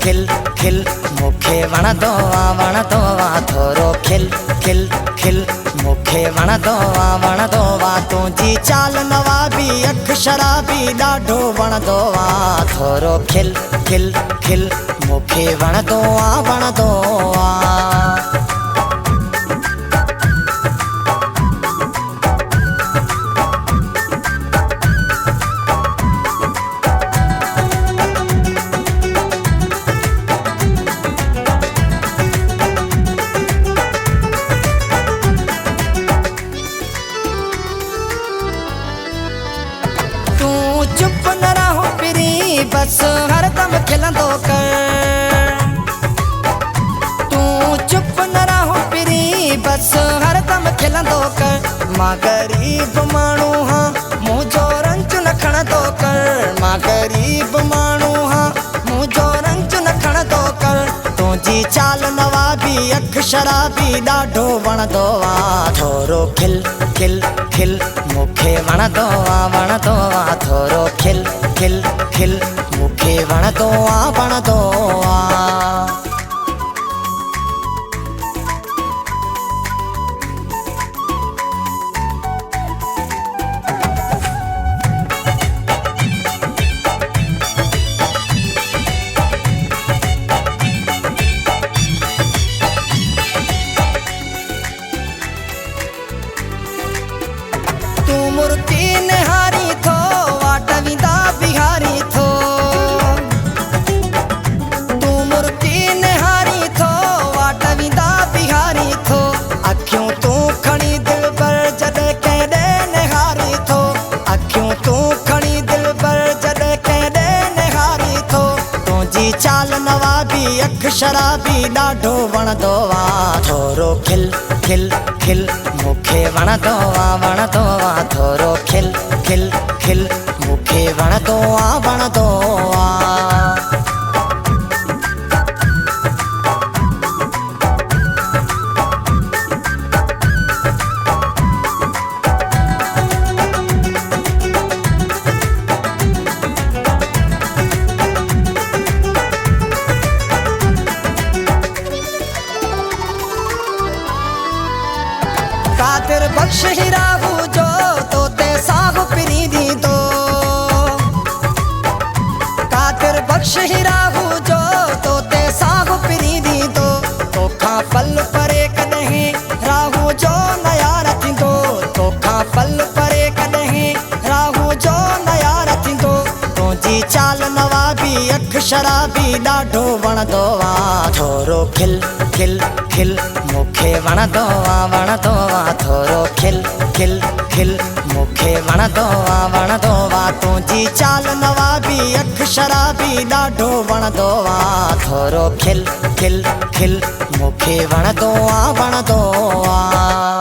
खिल खिल मूंखे वणंदो आहे थोरो खिल खिल खिल मूंखे वणंदो आहे तुंहिंजी चाल नवाबी अख शराबी ॾाढो वणंदो आहे थोरो खिल खिल खिल मूंखे वणंदो आहे चुप न रहो पिरी बस हरदम खिलंदो कर तू चुप न रहो पिरी बस हरदम खिलंदो कर मां गरीब माण्हू हाँ मुंहिंजो रंज न खणंदो कर मां गरीब माण्हू हाँ मुंहिंजो रंज न खणंदो कर तुंहिंजी चाल नवाबी अख शराबी ॾाढो वणंदो आहे थोरो खिल खिल खिल मूंखे वणंदो आहे थोरो खिल खिल खिल मूंखे वणंदो आहे तू मूर्ति निहारी थो वाट विंदा बिहारी थो तू मूर्ति निहारी थो वाट विंदा बिहारी थो अखियूं तू खणी दिल पर जॾहिं कंहिं निहारी थो अखियूं तू खणी दिल पर जॾहिं कंहिं निहारी थो तुंहिंजी चाल नवाबी अख शराबी ॾाढो वणंदो आहे थोरो खिल खिल खिल मूंखे वणंदो आहे थोरो खिल खिल खिल मूंखे वणंदो आहे कादिर बख्श ही राहू जो तोते साहु पिरी दी दो कादिर बख्श ही राहू जो तोते साहु पिरी दी दो तोखा पल परे कॾहिं राहू जो नयार थींदो तोखा पल परे कॾहिं राहू जो नयार थींदो तुंहिंजी चाल नवाबी अख शराबी ॾाढो वणंदो आहे थोरो खिल खिल खिल मूंखे वणंदो आहे थोरो खिल खिल खिल मूंखे वणंदो आहे तुंहिंजी चाल नवाबी अख शराबी ॾाढो वणंदो आहे थोरो खिल खिल खिल मूंखे वणंदो आहे